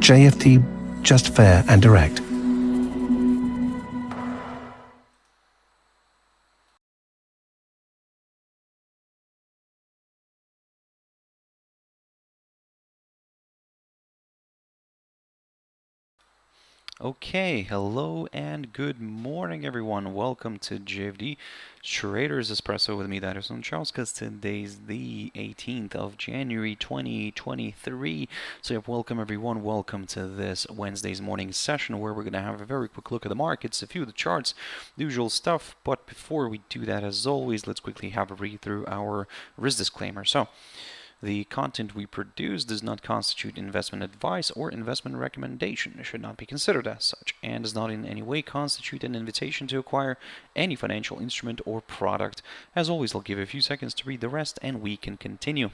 JFD, just fair and direct. Okay, hello and good morning everyone. Welcome to JFD Traders Espresso with me, Darius Anucauskas. Today's the 18th of January 2023. So yeah, welcome everyone. Welcome to this Wednesday's morning session where we're going to have a very quick look at the markets, a few of the charts, the usual stuff. But before we do that, as always, let's quickly have a read through our risk disclaimer. So, the content we produce does not constitute investment advice or investment recommendation. It should not be considered as such and does not in any way constitute an invitation to acquire any financial instrument or product. As always, I'll give a few seconds to read the rest and we can continue.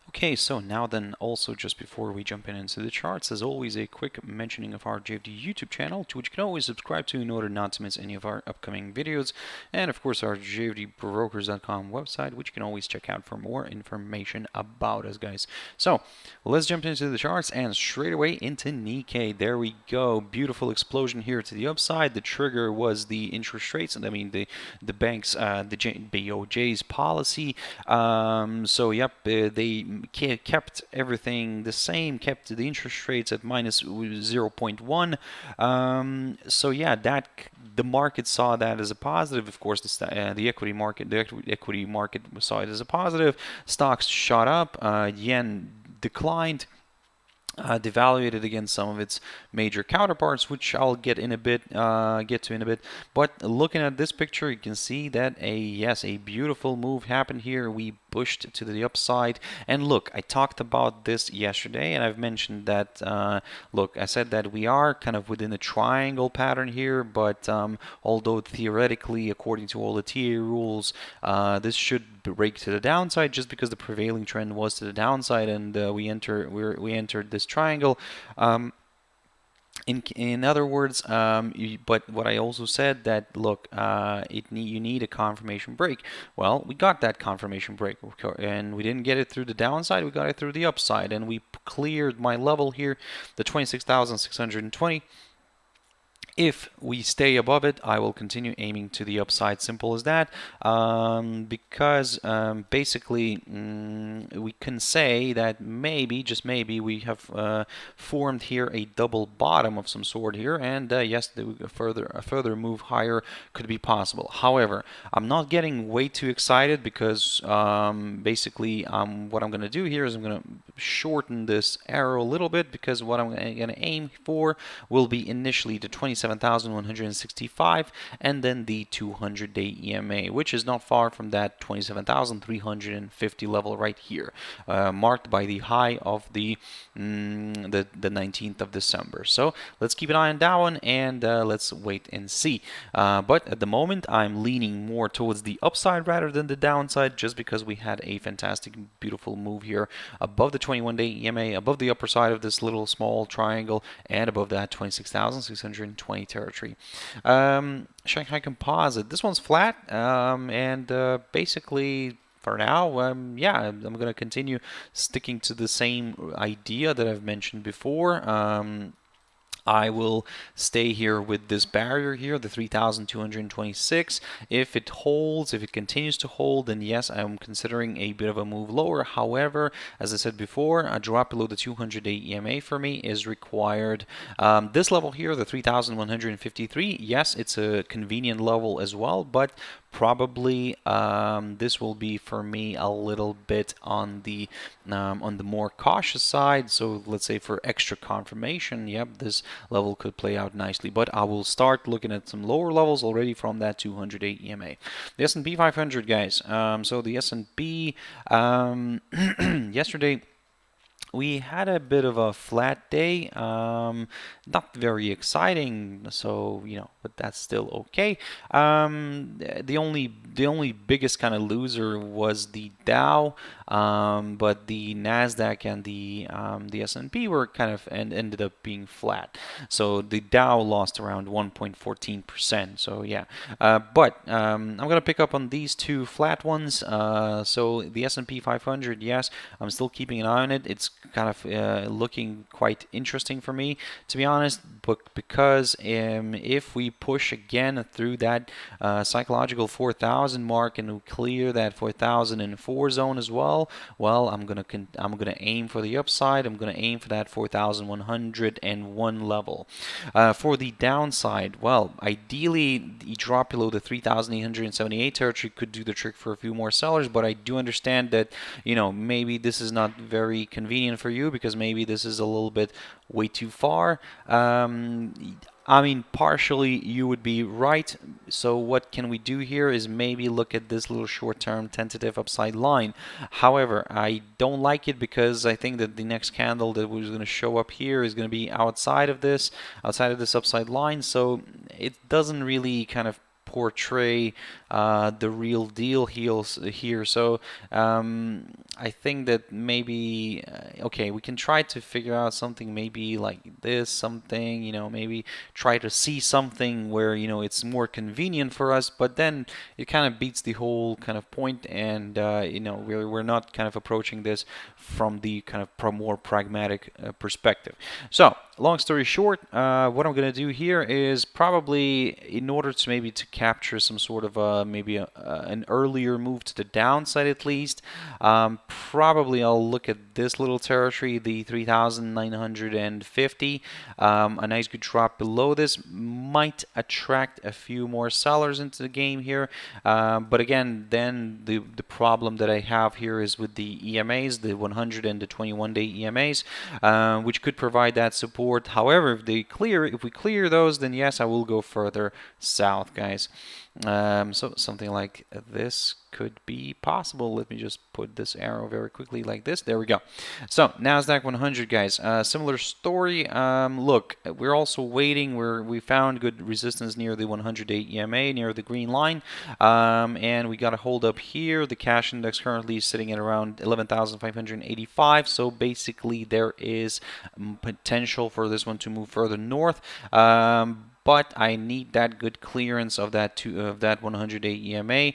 Okay, so now then, also just before we jump into the charts, as always, a quick mentioning of our JFD YouTube channel, to which you can always subscribe to in order not to miss any of our upcoming videos, and of course our jfdbrokers.com website, which you can always check out for more information about us, guys. So let's jump into the charts and straight away into Nikkei. There we go, beautiful explosion here to the upside. The trigger was the interest rates, and I mean the banks, the BOJ's policy. So yep, they kept everything the same, kept the interest rates at minus 0.1. So yeah, the market saw that as a positive. Of course, the equity market saw it as a positive. Stocks shot up, yen declined. Devaluated against some of its major counterparts, which I'll get to in a bit. But looking at this picture, you can see that a beautiful move happened here. We pushed to the upside, and look, I talked about this yesterday, and I've mentioned that. Look, I said that we are kind of within a triangle pattern here, but although theoretically, according to all the TA rules, this should break to the downside, just because the prevailing trend was to the downside, and we entered this triangle. In other words, but what I also said that look, you need a confirmation break. Well, we got that confirmation break, and we didn't get it through the downside. We got it through the upside, and we cleared my level here, the 26,620. If we stay above it, I will continue aiming to the upside. Simple as that. Because basically we can say that maybe, just maybe, we have formed here a double bottom of some sort here, and yes, a further move higher could be possible. However, I'm not getting way too excited because basically what I'm going to do here is I'm going to shorten this arrow a little bit, because what I'm going to aim for will be initially the 27,165 and then the 200-day EMA, which is not far from that 27,350 level right here, marked by the high of the 19th of December. So let's keep an eye on that one, and let's wait and see. But at the moment, I'm leaning more towards the upside rather than the downside, just because we had a fantastic, beautiful move here above the 21-day EMA, above the upper side of this little small triangle, and above that 26,620 territory. Shanghai Composite, this one's flat, and basically for now, yeah, I'm going to continue sticking to the same idea that I've mentioned before. I will stay here with this barrier here, the 3,226. If it holds, if it continues to hold, then yes, I'm considering a bit of a move lower. However, as I said before, a drop below the 200-day EMA for me is required. This level here, the 3,153, yes, it's a convenient level as well, but probably this will be for me a little bit on the more cautious side. So let's say for extra confirmation, yep, this level could play out nicely, but I will start looking at some lower levels already from that 200-day EMA. The S&P 500, guys. So the S&P yesterday we had a bit of a flat day, not very exciting, so but that's still okay. The only biggest kind of loser was the Dow, but the Nasdaq and the S&P were kind of and ended up being flat. So the Dow lost around 1.14%. So yeah, but I'm gonna pick up on these two flat ones. So the S&P 500, yes, I'm still keeping an eye on it. It's kind of looking quite interesting for me, to be honest, but because if we push again through that psychological 4,000 mark and we clear that 4,004 zone as well, well, I'm gonna aim for the upside. I'm gonna aim for that 4,101 level. For the downside, well, ideally the drop below the 3,878 territory could do the trick for a few more sellers, but I do understand that maybe this is not very convenient for you because maybe this is a little bit way too far. I mean, partially you would be right. So what can we do here is maybe look at this little short-term tentative upside line. However, I don't like it because I think that the next candle that was going to show up here is going to be outside of this upside line. So it doesn't really kind of portray the real deal here. So I think that maybe okay, we can try to figure out something maybe like this, something maybe try to see something where it's more convenient for us, but then it kind of beats the whole kind of point, and we're not kind of approaching this from the kind of more pragmatic perspective. So long story short, what I'm going to do here is probably, in order to maybe to capture some sort of maybe an earlier move to the downside at least, probably I'll look at this little territory, the 3,950. A nice good drop below this might attract a few more sellers into the game here. But again, then the problem that I have here is with the EMAs, the 100 and the 21-day EMAs, which could provide that support. However, if we clear those, then yes, I will go further south, guys. So something like this could be possible. Let me just put this arrow very quickly like this. There we go. So Nasdaq 100, guys. Similar story. Look, we're also waiting. We found good resistance near the 100-day EMA, near the green line, and we got a hold up here. The cash index currently is sitting at around 11,585. So basically, there is potential for this one to move further north. But I need that good clearance of that 100-day EMA.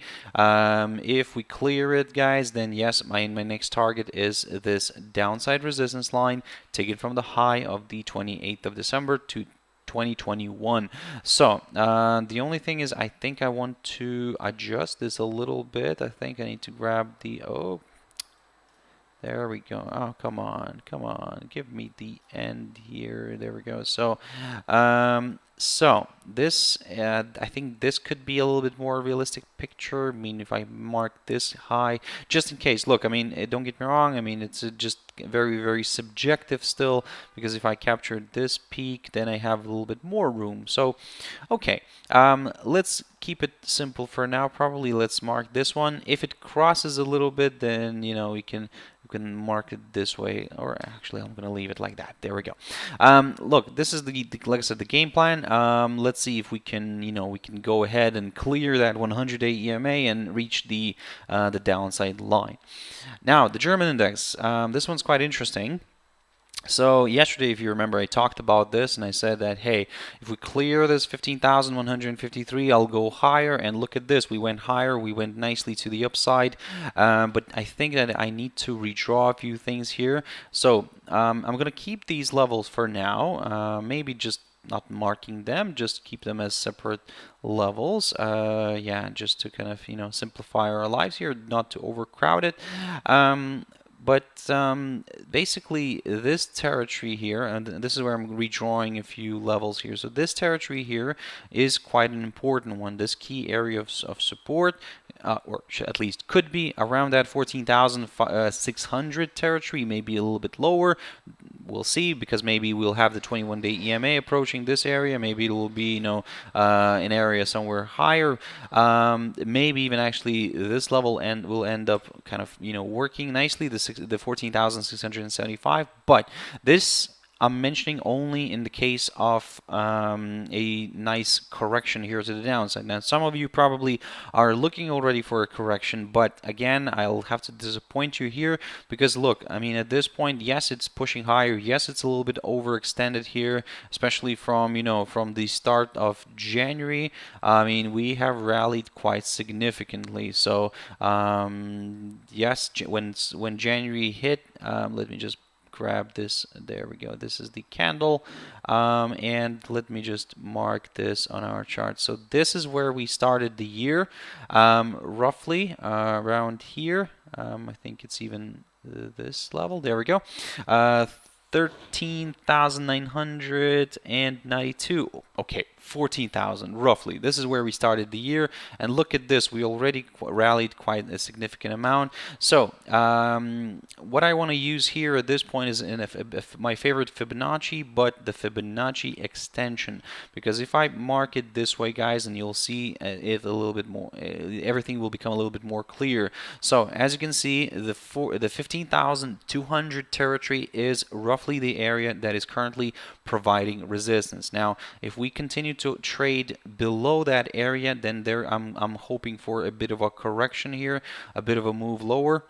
If we clear it, guys, then yes, my next target is this downside resistance line. Take it from the high of the 28th of December to 2021. So the only thing is, I think I want to adjust this a little bit. I think I need to grab the there we go. Oh, come on, give me the end here. There we go. So so this I think this could be a little bit more realistic picture. I mean, if I mark this high, just in case. Look, I mean, don't get me wrong. I mean, it's just very, very subjective still, because if I capture this peak, then I have a little bit more room. So okay, let's keep it simple for now. Probably let's mark this one. If it crosses a little bit, then we can mark it this way, or actually I'm going to leave it like that. There we go. Look, this is the like I said, the game plan. Let's see if we can we can go ahead and clear that 100-day EMA and reach the downside line. Now the German index, this one's quite interesting. So yesterday, if you remember, I talked about this and I said that, hey, if we clear this 15,153, I'll go higher. And look at this, we went higher, we went nicely to the upside. But I think that I need to redraw a few things here. So I'm going to keep these levels for now, maybe just not marking them, just keep them as separate levels. Yeah, just to kind of simplify our lives here, not to overcrowd it. But basically, this territory here, and this is where I'm redrawing a few levels here. So this territory here is quite an important one. This key area of support, or at least could be around that 14,600 territory, maybe a little bit lower. we'll see, because maybe we'll have the 21-day EMA approaching this area. Maybe it will be, an area somewhere higher. Maybe even actually this level will end up kind of, working nicely, the 14,675. But this I'm mentioning only in the case of a nice correction here to the downside. Now, some of you probably are looking already for a correction, but again, I'll have to disappoint you here, because look, I mean, at this point, yes, it's pushing higher. Yes, it's a little bit overextended here, especially from, from the start of January. I mean, we have rallied quite significantly. So, yes, when January hit, let me just grab this. There we go. This is the candle, and let me just mark this on our chart. So this is where we started the year, roughly around here. I think it's even this level. There we go. 13,992. Okay, 14,000 roughly. This is where we started the year, and look at this. We already rallied quite a significant amount. So what I want to use here at this point is my favorite Fibonacci, but the Fibonacci extension, because if I mark it this way, guys, and you'll see it a little bit more, everything will become a little bit more clear. So as you can see, the 15,200 territory is roughly the area that is currently providing resistance. Now, if we continue to trade below that area, then I'm hoping for a bit of a correction here, a bit of a move lower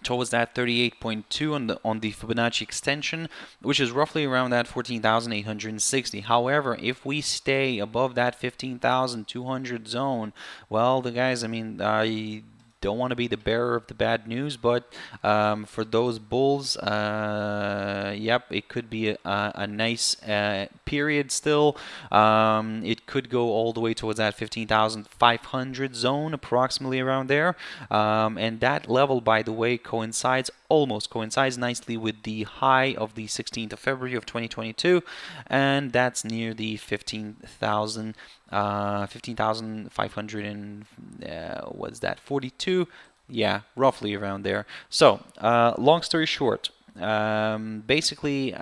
towards that 38.2 on the Fibonacci extension, which is roughly around that 14,860. However, if we stay above that 15,200 zone, well, the guys, I mean, I don't want to be the bearer of the bad news, but for those bulls, yep, it could be a nice period still. It could go all the way towards that 15,500 zone, approximately around there. And that level, by the way, almost coincides nicely with the high of the 16th of February of 2022, and that's near the 15,500 and what's that, 42? Yeah, roughly around there. So long story short, basically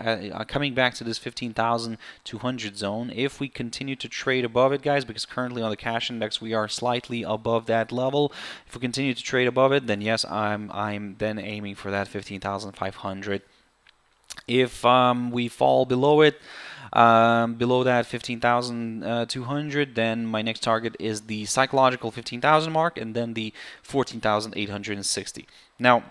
coming back to this 15,200 zone, if we continue to trade above it, guys, because currently on the cash index we are slightly above that level, if we continue to trade above it, then yes, I'm then aiming for that 15,500. If we fall below it, below that 15,200, then my next target is the psychological 15,000 mark, and then the 14,860. Now,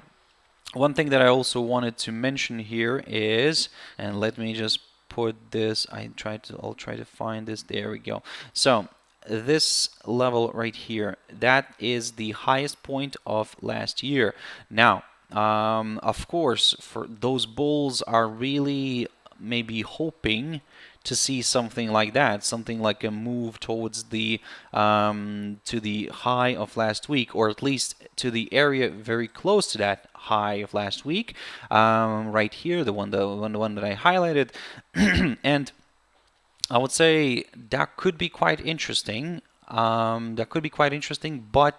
one thing that I also wanted to mention here is, and let me just put this, I'll try to find this. There we go. So this level right here, that is the highest point of last year. Now, of course, for those bulls are really maybe hoping to see something like that, something like a move towards the to the high of last week, or at least to the area very close to that high of last week, right here, the one that I highlighted, and I would say that could be quite interesting. But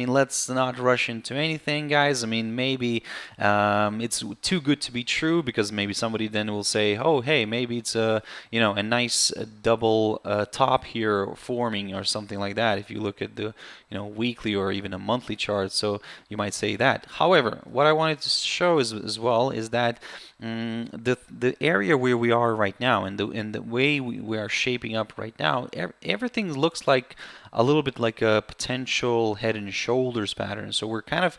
let's not rush into anything, guys. I mean, maybe it's too good to be true, because maybe somebody then will say, oh, hey, maybe it's a nice double top here forming or something like that, if you look at the weekly or even a monthly chart. So you might say that. However, what I wanted to show as well is that the area where we are right now, and the way we are shaping up right now, everything looks like a little bit like a potential head and shoulders pattern. So we kind of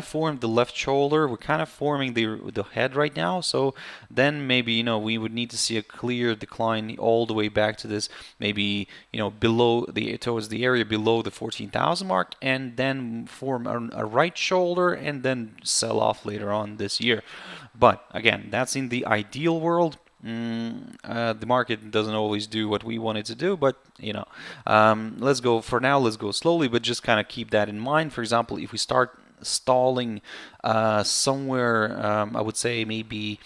formed the left shoulder, we're kind of forming the head right now. So then maybe we would need to see a clear decline all the way back to this, maybe below towards the area below the 14,000 mark, and then form a right shoulder and then sell off later on this year. But again, that's in the ideal world. The market doesn't always do what we want it to do, but let's go slowly, but just kind of keep that in mind. For example, if we start stalling somewhere, I would say maybe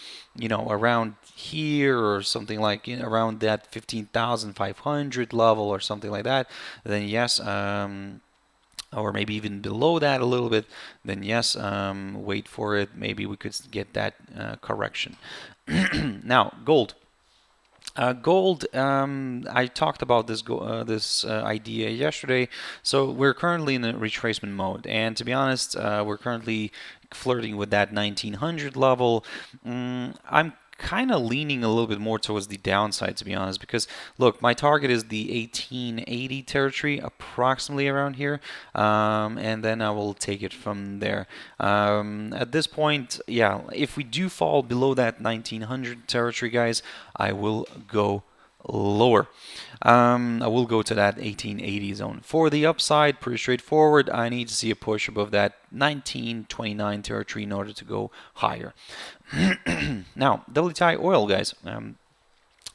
around here or something like around that 15,500 level or something like that, then yes, or maybe even below that a little bit, then yes, wait for it. Maybe we could get that correction. Now, gold. Gold, I talked about this idea yesterday. So we're currently in a retracement mode, and to be honest, we're currently flirting with that 1900 level. I'm kind of leaning a little bit more towards the downside, to be honest, because look, my target is the 1880 territory, approximately around here, and then I will take it from there. At this point, yeah, if we do fall below that 1900 territory, guys, I will go lower. I will go to that 1880 zone. For the upside, pretty straightforward. I need to see a push above that 1929 territory in order to go higher. Now, WTI oil, guys.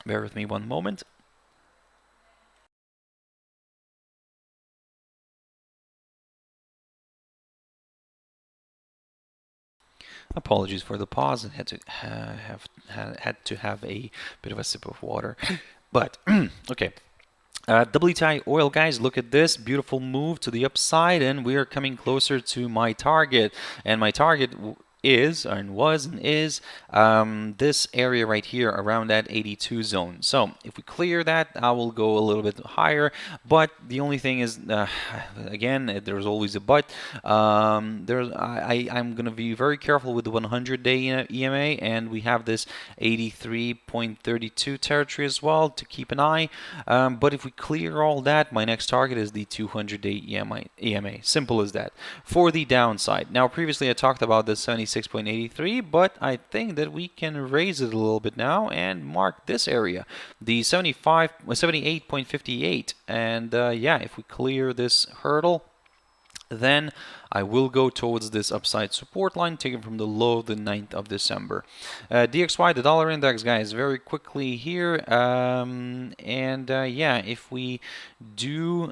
Bear with me one moment. Apologies for the pause. I had to have a bit of a sip of water. But okay. WTI oil, guys, look at this beautiful move to the upside, and we are coming closer to my target. And my target is and was and is this area right here around that 82 zone. So if we clear that, I will go a little bit higher, but the only thing is again, there's always a but. I'm gonna be very careful with the 100-day EMA, and we have this 83.32 territory as well to keep an eye. But if we clear all that, my next target is the 200-day EMA. Simple as that. For the downside, now previously I talked about the 76.83, but I think that we can raise it a little bit now and mark this area, the 78.58. And yeah, if we clear this hurdle, then I will go towards this upside support line taken from the low of the 9th of December. DXY, the dollar index, guys, very quickly here. Yeah, if we do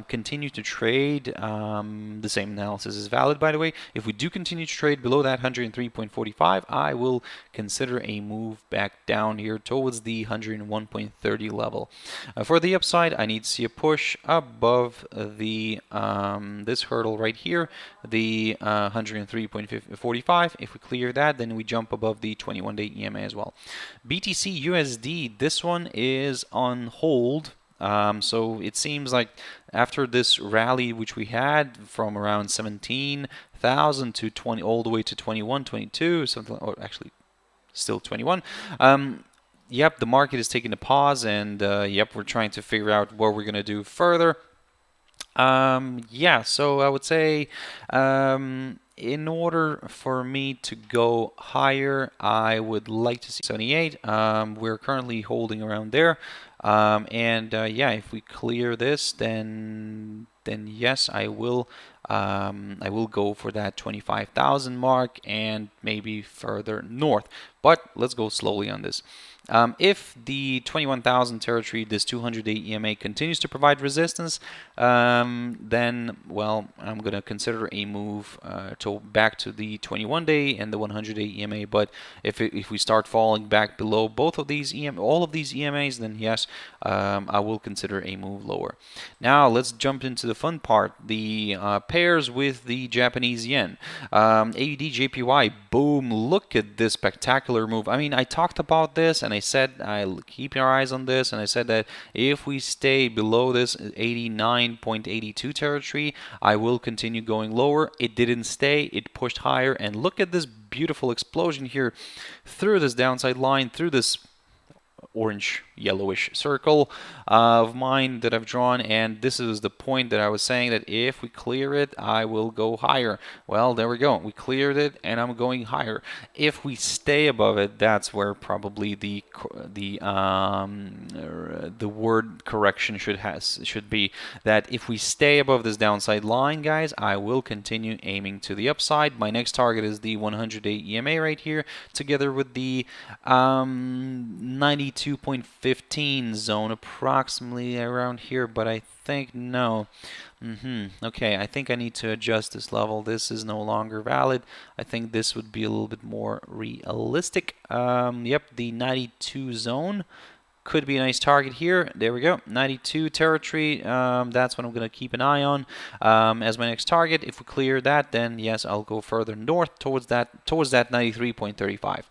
continue to trade, the same analysis is valid, by the way. If we do continue to trade below that 103.45, I will consider a move back down here towards the 101.30 level. For the upside, I need to see a push above the this hurdle right here, the 103.45. If we clear that, then we jump above the 21-day EMA as well. BTC USD, this one is on hold. So it seems like after this rally which we had from around 17,000 to 20, all the way to 21, 22, something, or actually still 21. Yep, the market is taking a pause, and yep, we're trying to figure out what we're gonna do further. Yeah, so I would say in order for me to go higher, I would like to see 78. We're currently holding around there. Yeah, if we clear this, then yes, I will go for that 25,000 mark and maybe further north. But let's go slowly on this. If the 21,000 territory, this 200-day EMA, continues to provide resistance, then, well, I'm going to consider a move back to the 21-day and the 100-day EMA. But if we start falling back below both of these all of these EMAs, then yes, I will consider a move lower. Now let's jump into the fun part, the pairs with the Japanese yen. AUD JPY, boom, look at this spectacular move. I mean, I talked about this, and I said I'll keep your eyes on this, and I said that if we stay below this 89.82 territory, I will continue going lower. It didn't stay, it pushed higher, and look at this beautiful explosion here through this downside line, through this orange yellowish circle of mine that I've drawn, and this is the point that I was saying that if we clear it, I will go higher. Well, there we go, we cleared it and I'm going higher. If we stay above it, that's where probably the word correction should be, that if we stay above this downside line, guys, I will continue aiming to the upside. My next target is the 100-day EMA right here, together with the 92.15 zone, approximately around here, but I think no. Okay, I think I need to adjust this level. This is no longer valid. I think this would be a little bit more realistic. Yep, the 92 zone. could be a nice target here. There we go, 92 territory. That's what I'm going to keep an eye on as my next target. If we clear that, then yes, I'll go further north towards that 93.35.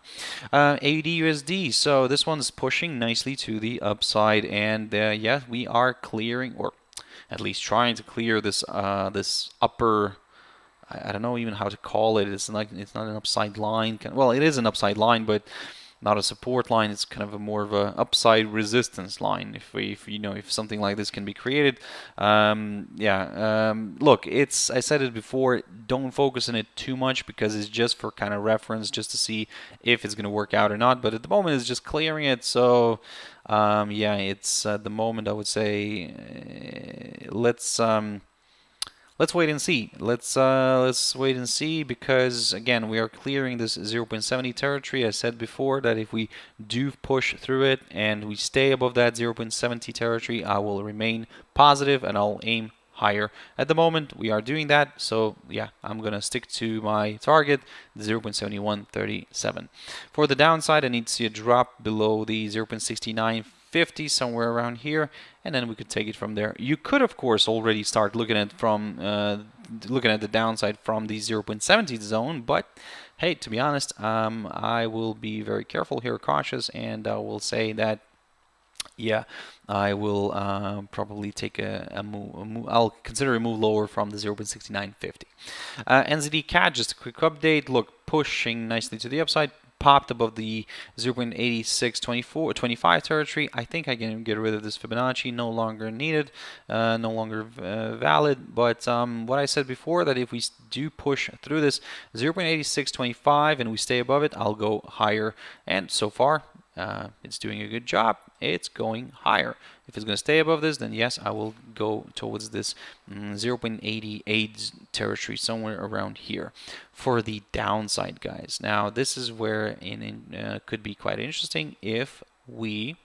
AUD/USD. So this one's pushing nicely to the upside, and yeah, we are clearing, or at least trying to clear this this upper. I don't know even how to call it. It's not an upside line. Well, it is an upside line, but not a support line. It's kind of a more of a upside resistance line. If something like this can be created, look, I said it before. Don't focus on it too much because it's just for kind of reference, just to see if it's going to work out or not. But at the moment, it's just clearing it. So yeah, it's at the moment I would say let's wait and see. Let's wait and see, because again, we are clearing this 0.70 territory. I said before that if we do push through it and we stay above that 0.70 territory, I will remain positive and I'll aim higher. At the moment, we are doing that, so yeah, I'm gonna stick to my target, 0.7137. For the downside, I need to see a drop below the 0.6950, somewhere around here, and then we could take it from there. You could, of course, already start looking at the downside from the 0.70 zone, but hey, to be honest, I will be very careful here, cautious, and I will say that yeah, I will probably take a move. I'll consider a move lower from the 0.6950. NZD CAD, just a quick update. Look, pushing nicely to the upside. Popped above the 0.8625 territory. I think I can get rid of this Fibonacci. No longer needed, no longer valid. But what I said before, that if we do push through this 0.8625 and we stay above it, I'll go higher. And so far, it's doing a good job. It's going higher. If it's going to stay above this, then yes, I will go towards this 0.88 territory, somewhere around here for the downside, guys. Now, this is where it could be quite interesting if we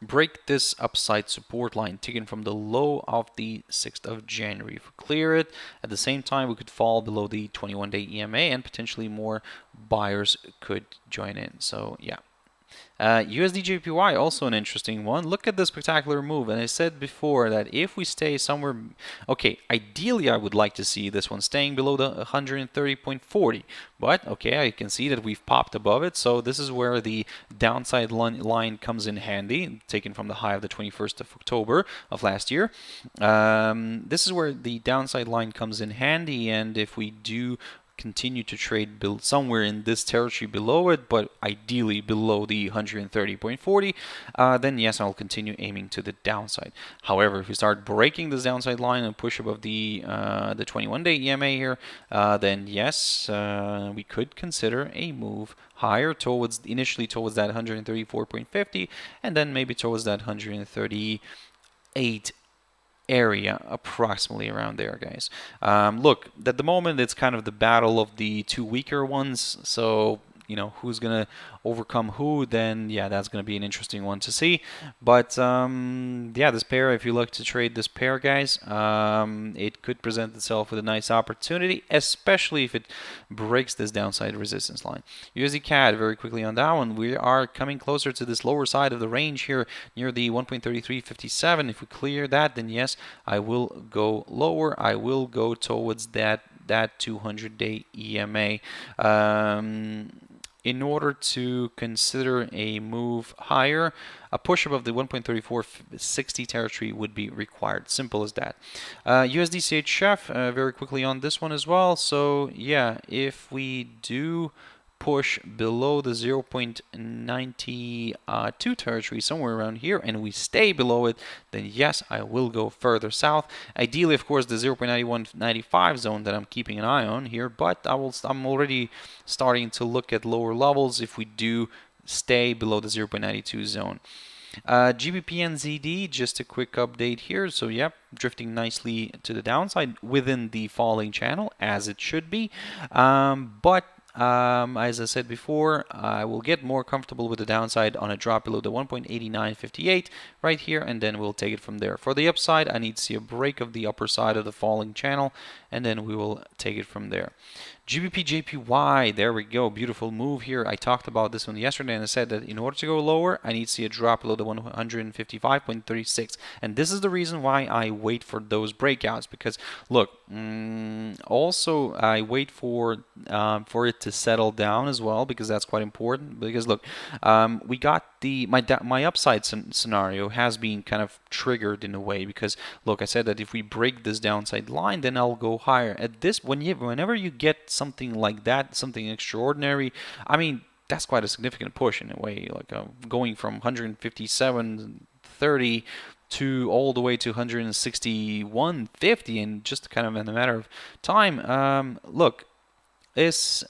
break this upside support line taken from the low of the 6th of January. If we clear it, at the same time, we could fall below the 21-day EMA and potentially more buyers could join in. So, yeah. USD JPY, also an interesting one. Look at the spectacular move. And I said before that if we stay somewhere, okay, ideally I would like to see this one staying below the 130.40. But, okay, I can see that we've popped above it. So this is where the downside line comes in handy, taken from the high of the 21st of October of last year. This is where the downside line comes in handy. And if we do continue to trade somewhere in this territory below it, but ideally below the 130.40, then yes, I'll continue aiming to the downside. However, if we start breaking this downside line and push above the 21-day EMA here, then yes, we could consider a move higher initially towards that 134.50, and then maybe towards that 138 area, approximately around there, guys. Look, at the moment it's kind of the battle of the two weaker ones, so who's gonna overcome who, then yeah, that's gonna be an interesting one to see. But yeah, this pair, if you look to trade this pair, guys, it could present itself with a nice opportunity, especially if it breaks this downside resistance line. USD CAD, very quickly on that one, we are coming closer to this lower side of the range here near the 1.3357. If we clear that, then yes, I will go lower. I will go towards that 200-day EMA. In order to consider a move higher, a push above the 1.3460 territory would be required. Simple as that. USD CHF, very quickly on this one as well. So yeah, if we do push below the 0.92 territory, somewhere around here, and we stay below it, then yes, I will go further south. Ideally, of course, the 0.9195 zone that I'm keeping an eye on here, but I'm already starting to look at lower levels if we do stay below the 0.92 zone. GBP and ZD, just a quick update here. So yep, drifting nicely to the downside within the falling channel, as it should be. But as I said before, I will get more comfortable with the downside on a drop below the 1.8958 right here, and then we'll take it from there. For the upside, I need to see a break of the upper side of the falling channel, and then we will take it from there. GBP JPY, there we go, beautiful move here. I talked about this one yesterday and I said that in order to go lower, I need to see a drop below the 155.36. And this is the reason why I wait for those breakouts, because look, also I wait for it to settle down as well, because that's quite important. Because look, we got my upside scenario has been kind of triggered in a way, because look, I said that if we break this downside line, then I'll go higher. At this, whenever you get something like that, something extraordinary, I mean, that's quite a significant push in a way, like going from 157.30 to all the way to 161.50 in just kind of in a matter of time. Look, this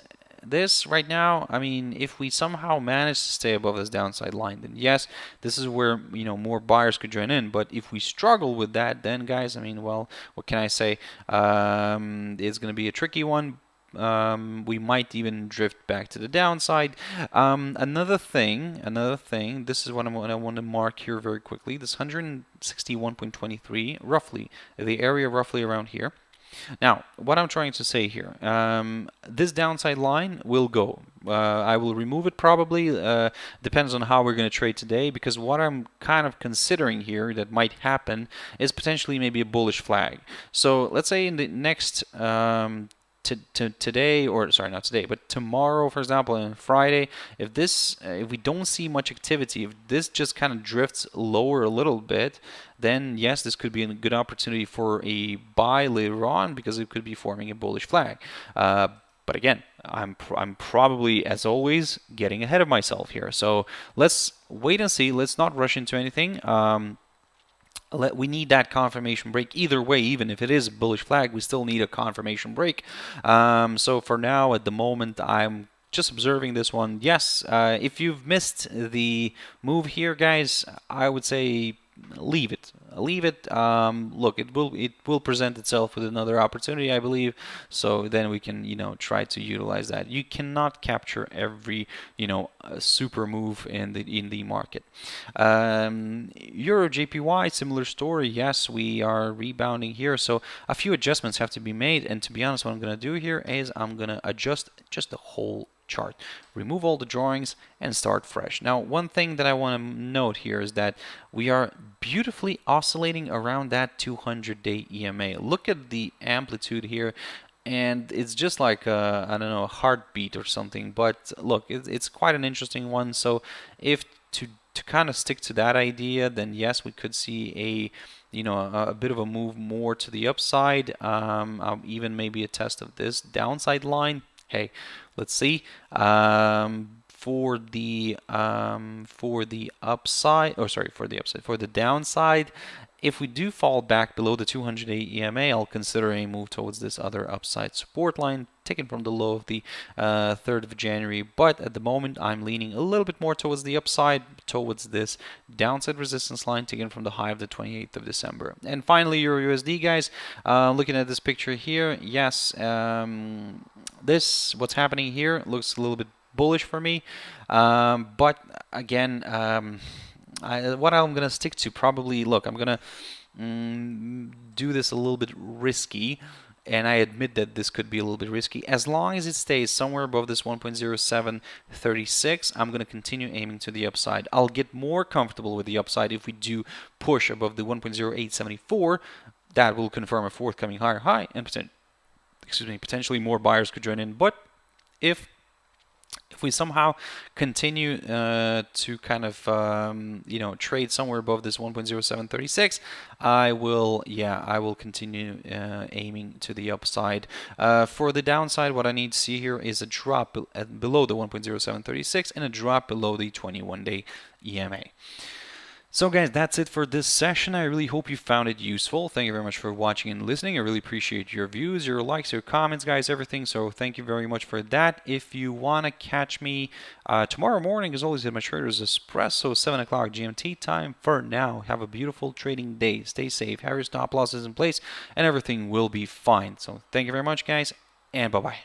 right now, I mean, if we somehow manage to stay above this downside line, then yes, this is where, you know, more buyers could join in. But if we struggle with that, then guys, I mean, well, what can I say? It's going to be a tricky one. We might even drift back to the downside. Another thing, this is what I want to mark here very quickly. This 161.23, roughly, the area roughly around here. Now, what I'm trying to say here, this downside line will go. I will remove it probably, depends on how we're going to trade today, because what I'm kind of considering here that might happen is potentially maybe a bullish flag. So let's say in the next today, or sorry, not today, but tomorrow, for example, and Friday, if we don't see much activity, if this just kind of drifts lower a little bit, then yes, this could be a good opportunity for a buy later on, because it could be forming a bullish flag. But again, I'm probably, as always, getting ahead of myself here. So let's wait and see. Let's not rush into anything. We need that confirmation break either way. Even if it is a bullish flag, we still need a confirmation break. So for now, at the moment, I'm just observing this one. Yes, if you've missed the move here, guys, I would say leave it. Look, it will present itself with another opportunity, I believe. So then we can, you know, try to utilize that. You cannot capture every, you know, super move in the market. Euro JPY, similar story. Yes, we are rebounding here. So a few adjustments have to be made. And to be honest, what I'm going to do here is I'm going to adjust just the whole chart, remove all the drawings and start fresh. Now, one thing that I want to note here is that we are beautifully oscillating around that 200-day EMA. Look at the amplitude here, and it's just like I don't know, a heartbeat or something. But look, it's quite an interesting one. So if to kind of stick to that idea, then yes, we could see a bit of a move more to the upside, even maybe a test of this downside line. Hey, let's see. For the downside, if we do fall back below the 200-day EMA, I'll consider a move towards this other upside support line, taken from the low of the 3rd of January. But at the moment, I'm leaning a little bit more towards the upside, towards this downside resistance line, taken from the high of the 28th of December. And finally, EURUSD, guys. Looking at this picture here, yes, what's happening here looks a little bit bullish for me. But again, what I'm going to stick to probably, look, I'm going to do this a little bit risky, and I admit that this could be a little bit risky. As long as it stays somewhere above this 1.0736, I'm going to continue aiming to the upside. I'll get more comfortable with the upside if we do push above the 1.0874. That will confirm a forthcoming higher high, and potentially more buyers could join in. But if we somehow continue to kind of trade somewhere above this 1.0736, I will continue aiming to the upside. For the downside, what I need to see here is a drop below the 1.0736 and a drop below the 21-day EMA. So guys, that's it for this session. I really hope you found it useful. Thank you very much for watching and listening. I really appreciate your views, your likes, your comments, guys, everything. So thank you very much for that. If you want to catch me tomorrow morning, as always, at my Traders Espresso, 7 o'clock GMT time. For now, have a beautiful trading day. Stay safe. Have your stop losses in place, and everything will be fine. So thank you very much, guys, and bye-bye.